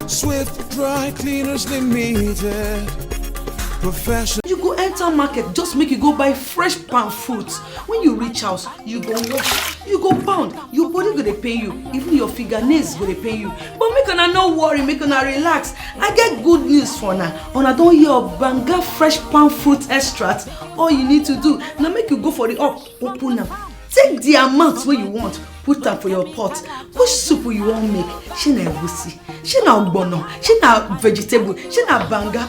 Swift Dry Cleaners Limited. Professional. You go enter market, just make you go buy fresh palm fruits. When you reach house, you go wash, you go pound, your body go dey pain you, even your fingernails go dey pain you. But make una no worry, make una relax. I get good news for una. Una don hear of Banga fresh palm fruit extract. All you need to do na make you go for the up, open am. Take the amount wey you want, put am for your pot. Which soup you wan make? Shey na egusi, shey na ogbono, shey na vegetable, shey na banga.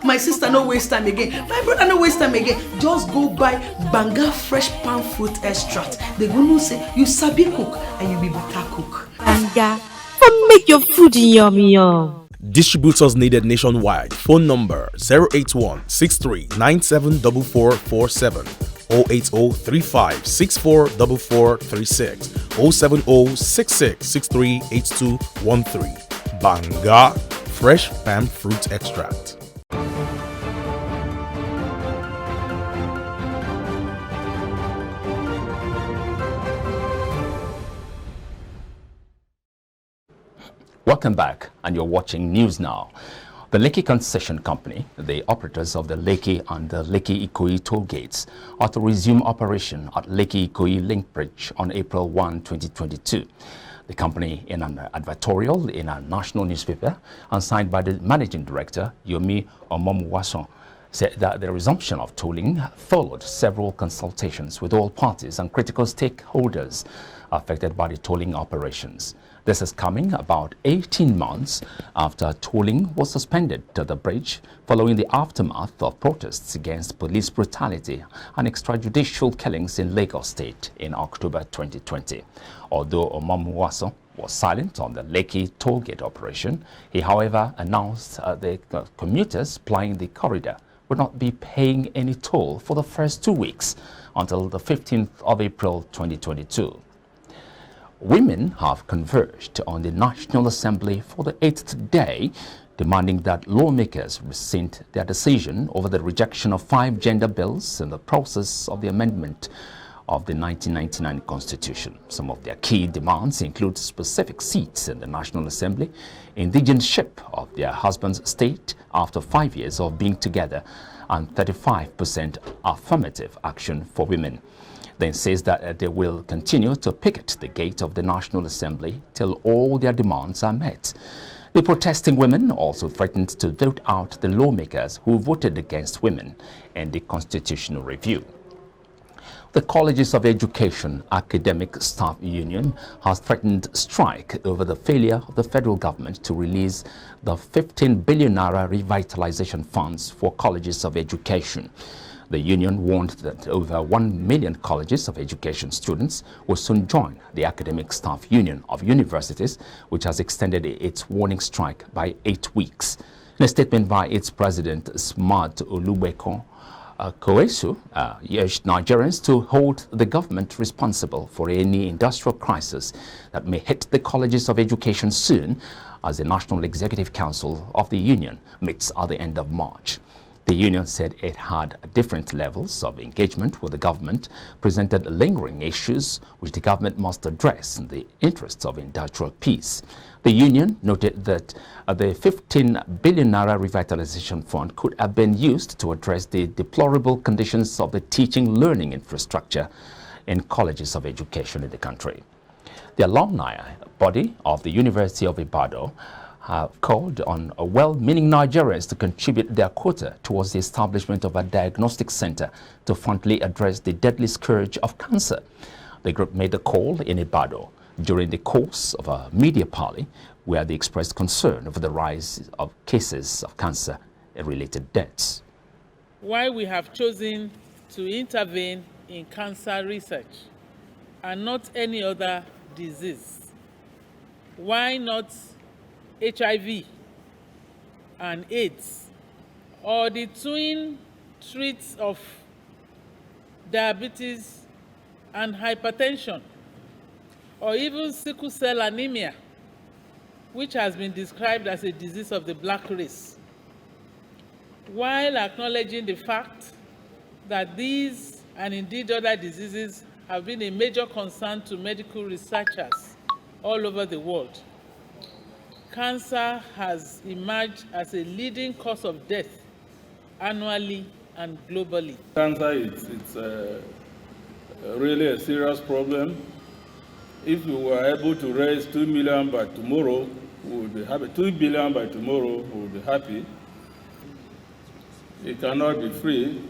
My sister no waste time again. My brother no waste time again. Just go buy Banga fresh palm fruit extract. They go know say you sabi cook and you be better cook. Banga, come make your food yummy yum. Distributors needed nationwide. Phone number 081 63 974447. 08035644436 07066638213. Banga fresh palm fruit extract. Welcome back, and you're watching News Now. The Lekki Concession Company, the operators of the Lekki and the Lekki-Ikoyi toll gates, are to resume operation at Lekki-Ikoyi Link Bridge on April 1, 2022. The company, in an advertorial in a national newspaper and signed by the managing director, Yomi Omomuwason, said that the resumption of tolling followed several consultations with all parties and critical stakeholders affected by the tolling operations. This is coming about 18 months after tolling was suspended to the bridge following the aftermath of protests against police brutality and extrajudicial killings in Lagos State in October 2020. Although Omomuwason was silent on the Lekki tollgate operation, he, however, announced the commuters plying the corridor would not be paying any toll for the first 2 weeks until the 15th of April 2022. Women have converged on the National Assembly for the 8th day, demanding that lawmakers rescind their decision over the rejection of 5 gender bills in the process of the amendment of the 1999 Constitution. Some of their key demands include specific seats in the National Assembly, indigenship of their husband's state after 5 years of being together, and 35% affirmative action for women. Then says that they will continue to picket the gate of the National Assembly till all their demands are met. The protesting women also threatened to vote out the lawmakers who voted against women in the constitutional review. The Colleges of Education Academic Staff Union has threatened strike over the failure of the federal government to release the 15 billion naira revitalization funds for colleges of education. The union warned that over 1 million colleges of education students will soon join the Academic Staff Union of Universities, which has extended its warning strike by 8 weeks. In a statement by its president, Smart Olubeko Koesu, urged Nigerians to hold the government responsible for any industrial crisis that may hit the colleges of education soon, as the National Executive Council of the union meets at the end of March. The union said it had different levels of engagement with the government, presented lingering issues which the government must address in the interests of industrial peace. The union noted that the 15 billion naira revitalization fund could have been used to address the deplorable conditions of the teaching learning infrastructure in colleges of education in the country. The alumni body of the University of Ibadan have called on well-meaning Nigerians to contribute their quota towards the establishment of a diagnostic center to frontally address the deadly scourge of cancer. The group made the call in Ibadan during the course of a media parley where they expressed concern over the rise of cases of cancer-related deaths. Why we have chosen to intervene in cancer research and not any other disease? Why not HIV and AIDS, or the twin threats of diabetes and hypertension, or even sickle cell anemia, which has been described as a disease of the black race, while acknowledging the fact that these and indeed other diseases have been a major concern to medical researchers all over the world. cancer has emerged as a leading cause of death annually and globally. Cancer it's really a serious problem. If we were able to raise 2 million by tomorrow, we would be happy. 2 billion by tomorrow, we would be happy. It cannot be free,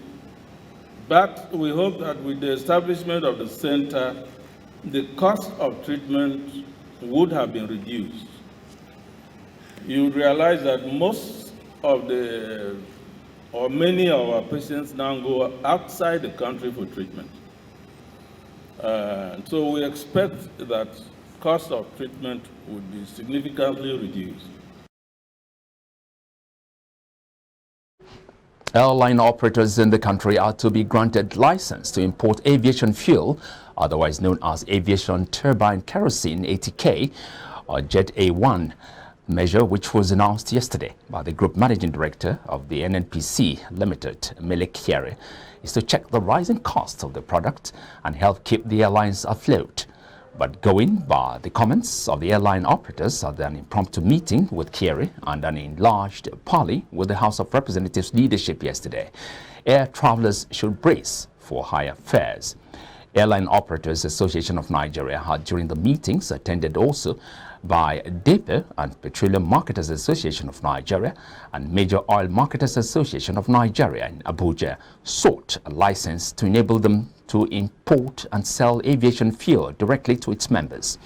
but we hope that with the establishment of the center, the cost of treatment would have been reduced. You would realize that most of many of our patients now go outside the country for treatment. So we expect that cost of treatment would be significantly reduced. Airline operators in the country are to be granted license to import aviation fuel, otherwise known as aviation turbine kerosene ATK or Jet A1, measure which was announced yesterday by the Group Managing Director of the NNPC Limited, C.A.R, is to check the rising cost of the product and help keep the airlines afloat. But going by the comments of the airline operators at an impromptu meeting with C.A.R and an enlarged parley with the House of Representatives leadership yesterday, air travelers should brace for higher fares. Airline Operators Association of Nigeria had during the meetings attended also by DEPE and Petroleum Marketers Association of Nigeria and Major Oil Marketers Association of Nigeria in Abuja sought a license to enable them to import and sell aviation fuel directly to its members.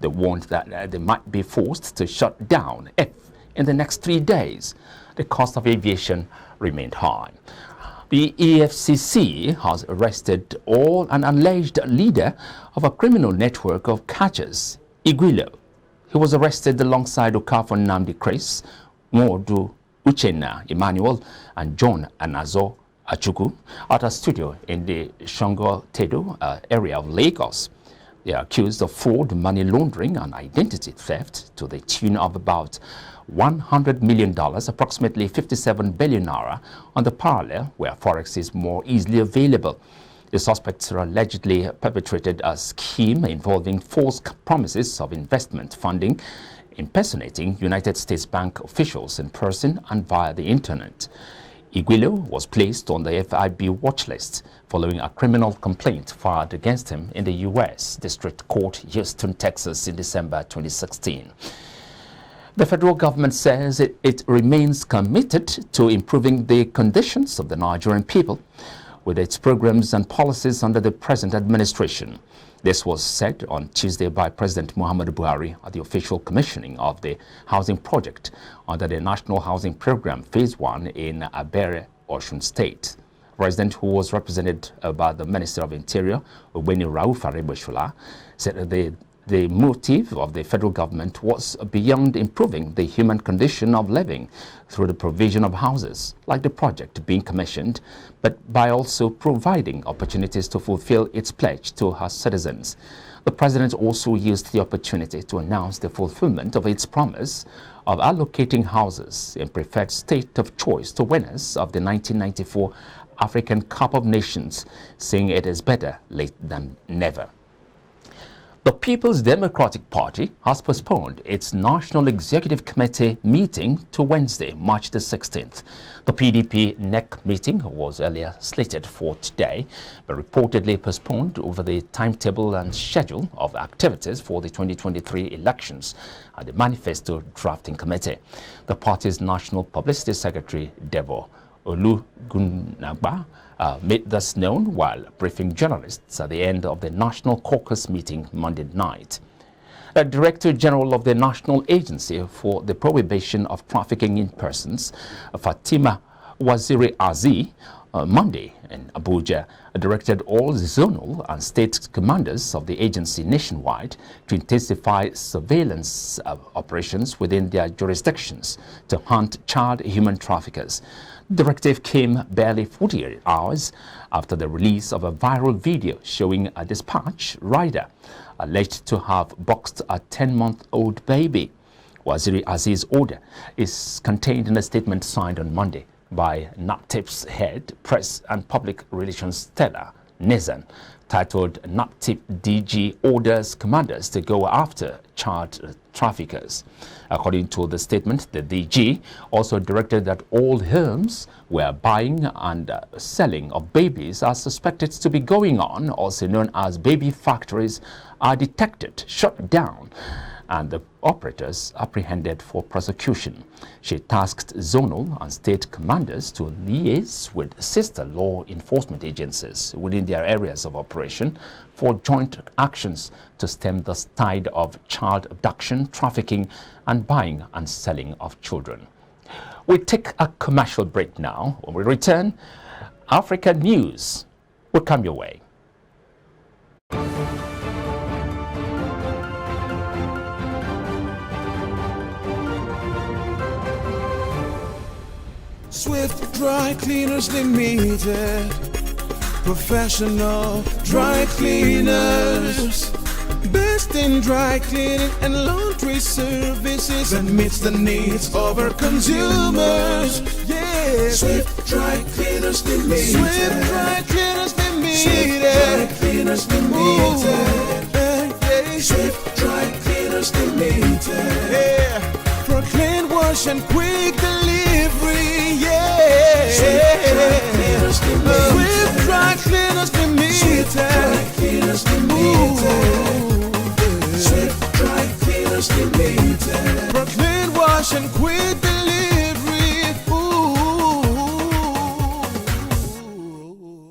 They warned that they might be forced to shut down if, in the next 3 days, the cost of aviation remained high. The EFCC has arrested an alleged leader of a criminal network of catchers, Igwilo. He was arrested alongside Okafor Nnamdi Chris, Nwodu Uchenna Emmanuel, and John Anazo Achukwu at a studio in the Shongo-Tedo area of Lagos. They are accused of fraud, money laundering, and identity theft to the tune of about $100 million, approximately 57 billion naira, on the parallel where forex is more easily available. The suspects are allegedly perpetrated a scheme involving false promises of investment funding, impersonating United States Bank officials in person and via the internet. Igwilo was placed on the FIB watch list following a criminal complaint filed against him in the U.S. District Court, Houston, Texas in December 2016. The federal government says it remains committed to improving the conditions of the Nigerian people with its programs and policies under the present administration. This was said on Tuesday by President Muhammadu Buhari at the official commissioning of the housing project under the National Housing Program Phase 1 in Abere, Osun State. The President, who was represented by the Minister of Interior, Ogbeni Rauf Aregbesola, said that the motive of the federal government was beyond improving the human condition of living through the provision of houses, like the project being commissioned, but by also providing opportunities to fulfill its pledge to her citizens. The president also used the opportunity to announce the fulfillment of its promise of allocating houses in preferred state of choice to winners of the 1994 African Cup of Nations, saying it is better late than never. The People's Democratic Party has postponed its National Executive Committee meeting to Wednesday, March the 16th. The PDP NEC meeting was earlier slated for today, but reportedly postponed over the timetable and schedule of activities for the 2023 elections at the Manifesto Drafting Committee. The party's National Publicity Secretary, Devo Olugunagba, made this known while briefing journalists at the end of the National Caucus meeting Monday night. The Director General of the National Agency for the Prohibition of Trafficking in Persons, Fatima Waziri Aziz, Monday in Abuja, directed all zonal and state commanders of the agency nationwide to intensify surveillance operations within their jurisdictions to hunt child human traffickers. The directive came barely 48 hours after the release of a viral video showing a dispatch rider alleged to have boxed a 10-month-old baby. Waziri Aziz's order is contained in a statement signed on Monday by NAPTIP's head, press and public relations Stella Nizan, titled NAPTIP DG orders commanders to go after child traffickers. According to the statement, the DG also directed that all homes where buying and selling of babies are suspected to be going on, also known as baby factories, are detected, shut down, and the operators apprehended for prosecution. She tasked zonal and state commanders to liaise with sister law enforcement agencies within their areas of operation for joint actions to stem the tide of child abduction, trafficking, and buying and selling of children. We take a commercial break now. When we return, African news will come your way. Swift Dry Cleaners Limited, professional dry cleaners, best in dry cleaning and laundry services that meets the needs of our consumers. Yeah, Swift Dry Cleaners Limited. Swift Dry Cleaners Limited. Swift Dry Cleaners Limited. Swift Dry Cleaners Limited. Yeah, for clean wash and quick delivery. Yeah, Swift Dry Cleaners Limited. Swift Dry Cleaners Limited. Swift Dry Cleaners Limited. For clean wash and quick delivery.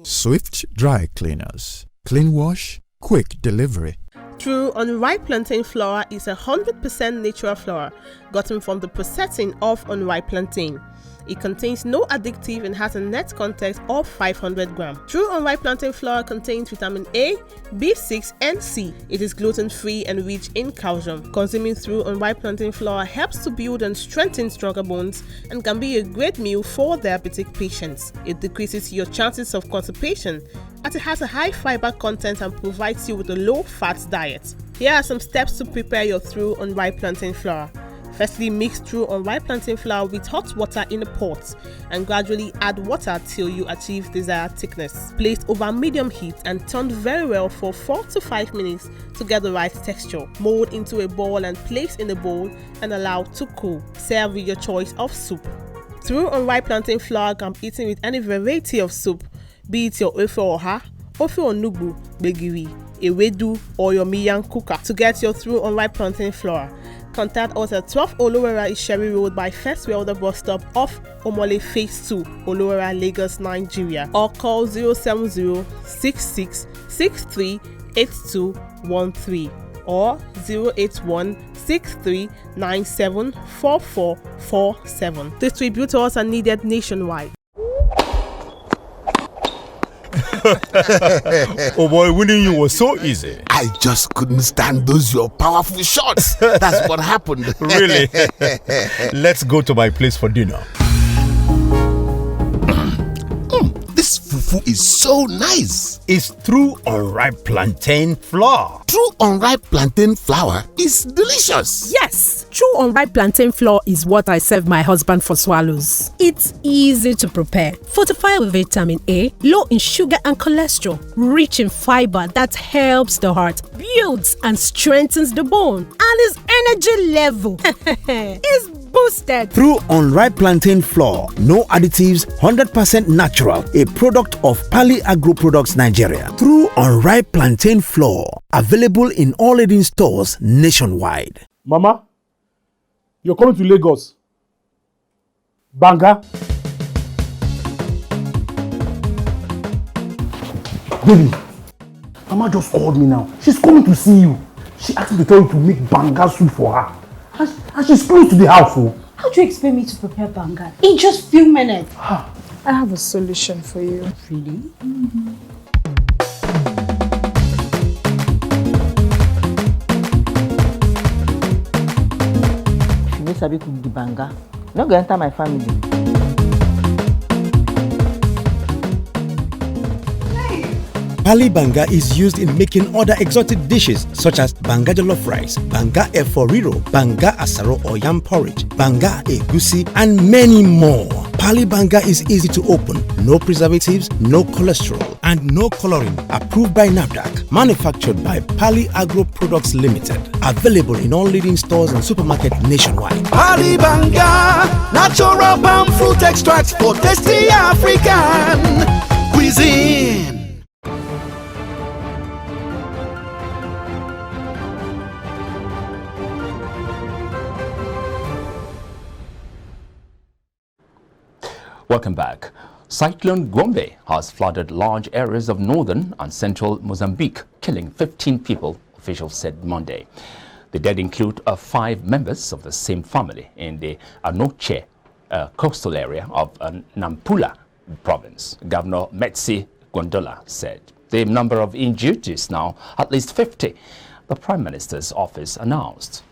Swift Dry Cleaners. Clean wash, quick delivery. True unripe plantain flour is 100% natural flour gotten from the processing of unripe plantain. It contains no addictive and has a net content of 500 grams. True unripe plantain flour contains vitamin A, B6 and C. It is gluten-free and rich in calcium. Consuming True unripe plantain flour helps to build and strengthen stronger bones and can be a great meal for diabetic patients. It decreases your chances of constipation as it has a high fiber content and provides you with a low-fat diet. Here are some steps to prepare your True unripe plantain flour. Firstly, mix True unripe plantain flour with hot water in a pot and gradually add water till you achieve desired thickness. Place over medium heat and turn very well for 4 to 5 minutes to get the right texture. Mold into a ball and place in a bowl and allow to cool. Serve with your choice of soup. True unripe plantain flour can be eaten with any variety of soup, be it your ofe oha, ofe onugbu, gbegiri, ewedu, or your miyan kuka. To get your True unripe plantain flour, contact us at 12 Olowera Isheri Road by First Welder bus stop off Omole Phase 2, Olowera, Lagos, Nigeria, or call 070-6663-8213 or 081-6397-4447. Distributors are needed nationwide. Oh boy, winning you was so easy. I just couldn't stand those your powerful shots. That's what happened. Really? Let's go to my place for dinner. This fufu is so nice. It's True unripe plantain flour. True unripe plantain flour is delicious. Yes, True unripe plantain flour is what I serve my husband for swallows. It's easy to prepare, fortified with vitamin A, low in sugar and cholesterol, rich in fiber that helps the heart, builds and strengthens the bone, and his energy level is boosted. True unripe plantain flour, no additives, 100% natural, a product of Pali Agro Products Nigeria. True unripe plantain flour, available in all leading stores nationwide. Mama, you're coming to Lagos. Banga. Baby, Mama just called me now. She's coming to see you. She asked me to tell you to make banga soup for her. And she's close to the house. Oh. How do you expect me to prepare banga in just few minutes? I have a solution for you. Really? Mm-hmm. If you sabi cook the banga, not going to enter my family. Hey, Pali banga is used in making other exotic dishes such as banga jollof rice, banga efo riro, banga asaro or yam porridge, banga egusi, and many more. Pali banga is easy to open, no preservatives, no cholesterol, and no coloring. Approved by NAFDAC. Manufactured by Pali Agro Products Limited. Available in all leading stores and supermarkets nationwide. Pali banga, natural palm fruit extracts for tasty African cuisine. Welcome back. Cyclone Gombe has flooded large areas of northern and central Mozambique, killing 15 people, officials said Monday. The dead include 5 members of the same family in the Anoche coastal area of Nampula province. Governor Metsi Gondola said the number of injured is now at least 50, the Prime Minister's office announced.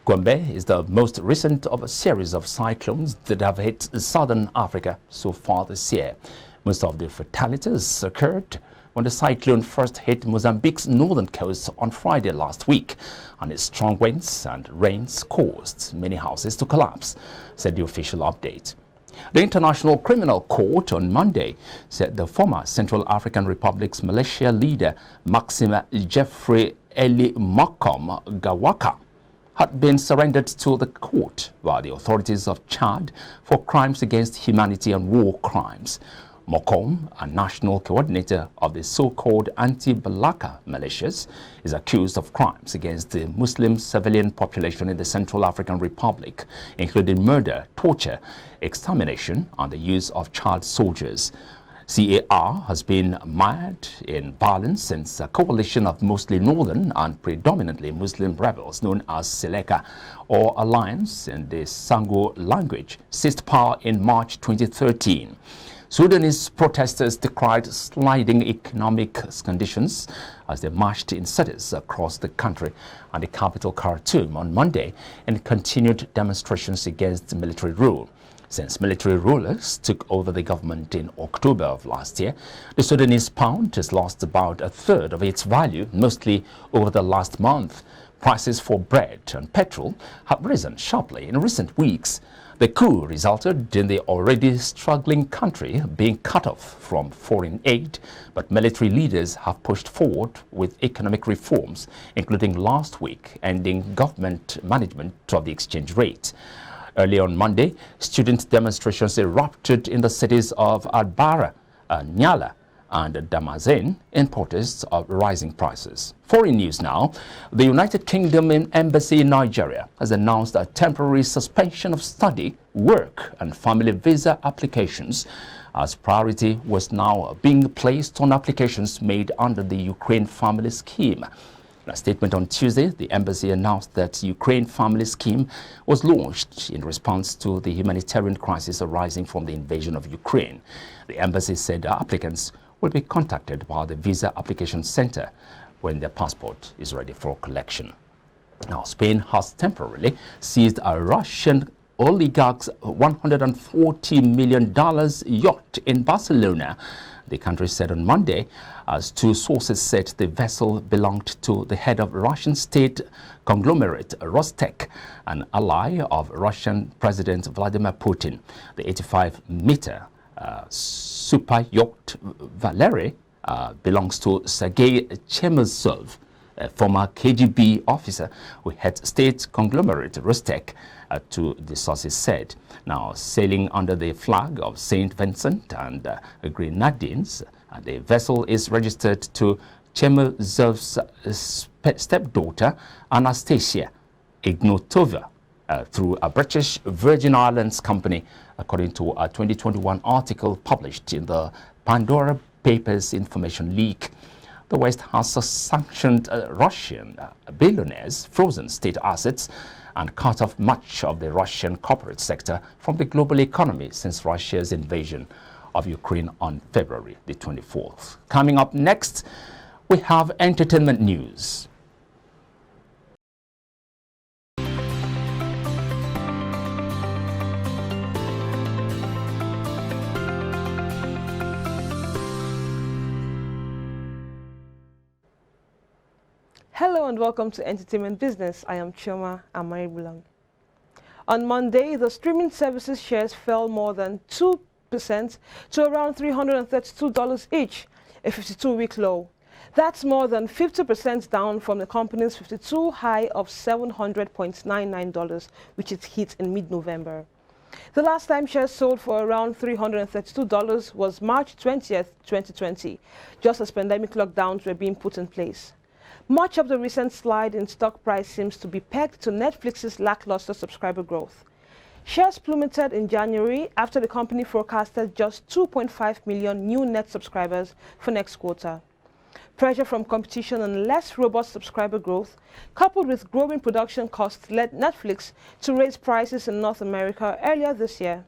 Gombe is the most recent of a series of cyclones that have hit southern Africa so far this year. Most of the fatalities occurred when the cyclone first hit Mozambique's northern coast on Friday last week, and its strong winds and rains caused many houses to collapse, said the official update. The International Criminal Court on Monday said the former Central African Republic's militia leader Maxime Jeoffroy Eli Makom Gawaka had been surrendered to the court by the authorities of Chad for crimes against humanity and war crimes. Mokom, a national coordinator of the so-called anti-Balaka militias, is accused of crimes against the Muslim civilian population in the Central African Republic, including murder, torture, extermination, and the use of child soldiers. C.A.R. has been mired in violence since a coalition of mostly northern and predominantly Muslim rebels known as Seleka, or Alliance in the Sango language, seized power in March 2013. Sudanese protesters decried sliding economic conditions as they marched in cities across the country and the capital Khartoum on Monday and continued demonstrations against military rule. Since military rulers took over the government in October of last year, the Sudanese pound has lost about a third of its value, mostly over the last month. Prices for bread and petrol have risen sharply in recent weeks. The coup resulted in the already struggling country being cut off from foreign aid, but military leaders have pushed forward with economic reforms, including last week ending government management of the exchange rate. Early on Monday, student demonstrations erupted in the cities of Adbara, Nyala, and Damazen in protest of rising prices. Foreign news now. The United Kingdom Embassy in Nigeria has announced a temporary suspension of study, work, and family visa applications, as priority was now being placed on applications made under the Ukraine Family Scheme. In a statement on Tuesday, the embassy announced that the Ukraine Family Scheme was launched in response to the humanitarian crisis arising from the invasion of Ukraine. The embassy said applicants will be contacted by the Visa Application Center when their passport is ready for collection. Now, Spain has temporarily seized a Russian oligarch's $140 million yacht in Barcelona, the country said on Monday, as 2 sources said the vessel belonged to the head of Russian state conglomerate Rostec, an ally of Russian President Vladimir Putin. The 85-meter super yacht Valery belongs to Sergei Chemezov, a former KGB officer who had state conglomerate Rostec, to the sources said. Now, sailing under the flag of St. Vincent and Grenadines, the vessel is registered to Chemezov's stepdaughter Anastasia Ignatova through a British Virgin Islands company, according to a 2021 article published in the Pandora Papers information leak. The West has sanctioned Russian billionaires, frozen state assets, and cut off much of the Russian corporate sector from the global economy since Russia's invasion of Ukraine on February the 24th. Coming up next, we have entertainment news. Hello and welcome to Entertainment Business. I am Chioma Amaribulam. On Monday, the streaming services shares fell more than 2% to around $332 each, a 52-week low. That's more than 50% down from the company's 52 high of $700.99, which it hit in mid-November. The last time shares sold for around $332 was March 20th, 2020, just as pandemic lockdowns were being put in place. Much of the recent slide in stock price seems to be pegged to Netflix's lackluster subscriber growth. Shares plummeted in January after the company forecasted just 2.5 million new net subscribers for next quarter. Pressure from competition and less robust subscriber growth, coupled with growing production costs, led Netflix to raise prices in North America earlier this year.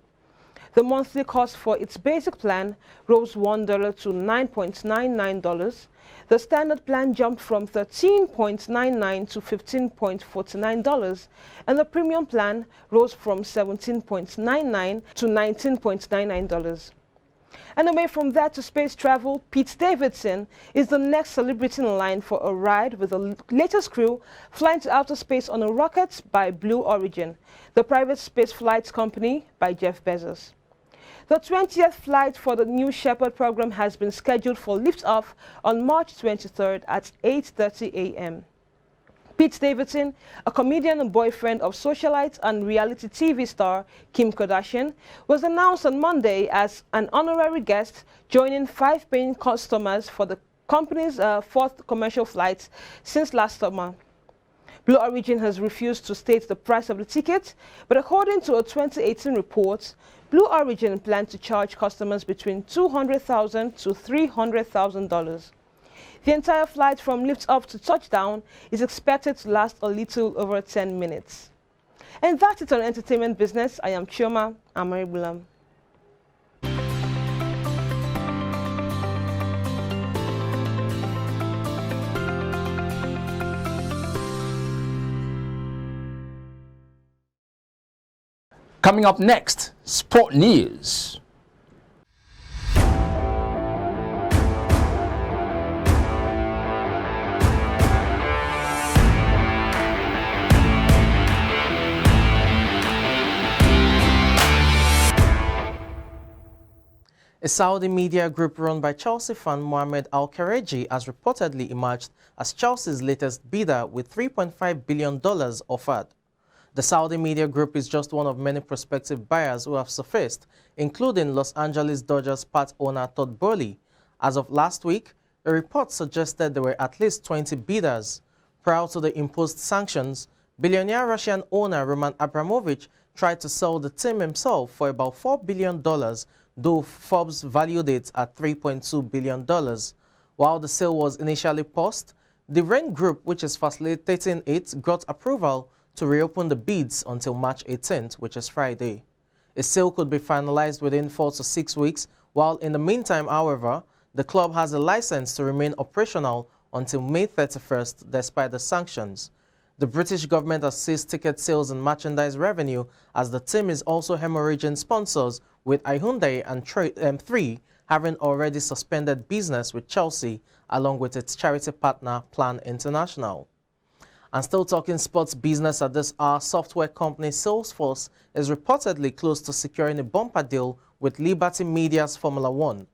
The monthly cost for its basic plan rose $1 to $9.99. The standard plan jumped from $13.99 to $15.49, and the premium plan rose from $17.99 to $19.99. And away from that to space travel, Pete Davidson is the next celebrity in line for a ride with the latest crew flying to outer space on a rocket by Blue Origin, the private space flight company by Jeff Bezos. The 20th flight for the New Shepard program has been scheduled for liftoff on March 23rd at 8:30 a.m. Pete Davidson, a comedian and boyfriend of socialite and reality TV star Kim Kardashian, was announced on Monday as an honorary guest, joining 5 paying customers for the company's 4th commercial flight since last summer. Blue Origin has refused to state the price of the ticket, but according to a 2018 report, Blue Origin planned to charge customers between $200,000 to $300,000. The entire flight from lift-off to touchdown is expected to last a little over 10 minutes. And that's it on Entertainment Business. I am Chioma Amaribulam. Coming up next, sport news. A Saudi media group run by Chelsea fan Mohamed Al-Khareji has reportedly emerged as Chelsea's latest bidder with $3.5 billion offered. The Saudi media group is just one of many prospective buyers who have surfaced, including Los Angeles Dodgers part owner Todd Boehly. As of last week, a report suggested there were at least 20 bidders. Prior to the imposed sanctions, billionaire Russian owner Roman Abramovich tried to sell the team himself for about $4 billion, though Forbes valued it at $3.2 billion. While the sale was initially paused, the Rain Group, which is facilitating it, got approval to reopen the bids until March 18th, which is Friday. A sale could be finalized within 4 to 6 weeks, while in the meantime, however, the club has a license to remain operational until May 31st despite the sanctions. The British government has seized ticket sales and merchandise revenue as the team is also hemorrhaging sponsors, with Hyundai and 3 having already suspended business with Chelsea along with its charity partner Plan International. And still talking sports business at this hour, software company Salesforce is reportedly close to securing a bumper deal with Liberty Media's Formula One.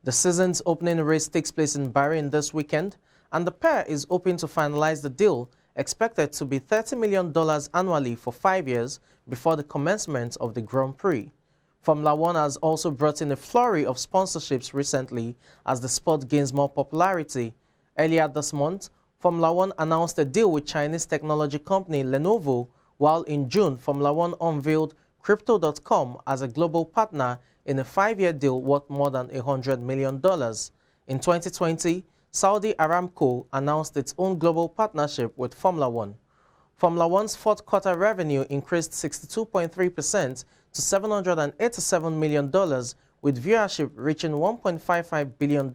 The season's opening race takes place in Bahrain this weekend, and the pair is hoping to finalize the deal, expected to be $30 million annually for 5 years before the commencement of the Grand Prix. Formula One has also brought in a flurry of sponsorships recently as the sport gains more popularity. Earlier this month, Formula One announced a deal with Chinese technology company Lenovo, while in June, Formula One unveiled Crypto.com as a global partner in a 5-year deal worth more than $100 million. In 2020, Saudi Aramco announced its own global partnership with Formula One. Formula One's fourth quarter revenue increased 62.3% to $787 million, with viewership reaching $1.55 billion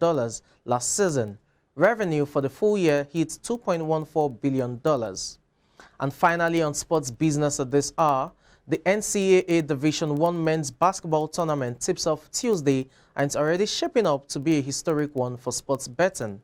last season. Revenue for the full year hit $2.14 billion. And finally, on sports business at this hour, the NCAA Division I men's basketball tournament tips off Tuesday, and it's already shaping up to be a historic one for sports betting.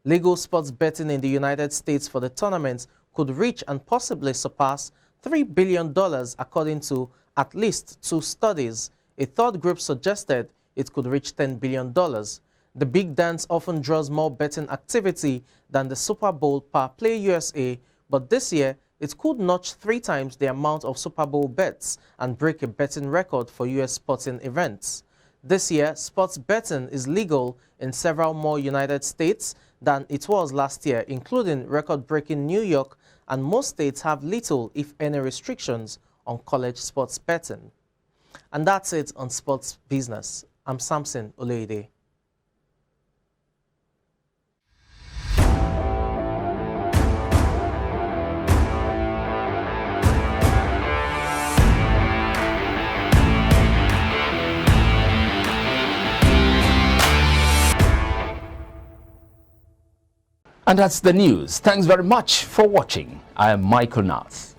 Legal sports betting in the United States for the tournament could reach and possibly surpass $3 billion according to at least 2 studies. A third group suggested it could reach $10 billion. The big dance often draws more betting activity than the Super Bowl per Play USA, but this year it could notch 3 times the amount of Super Bowl bets and break a betting record for US sporting events. This year, sports betting is legal in several more United States than it was last year, including record-breaking New York, and most states have little, if any, restrictions on college sports betting. And that's it on Sports Business. I'm Samson Oleide. And that's the news. Thanks very much for watching. I am Michael Nath.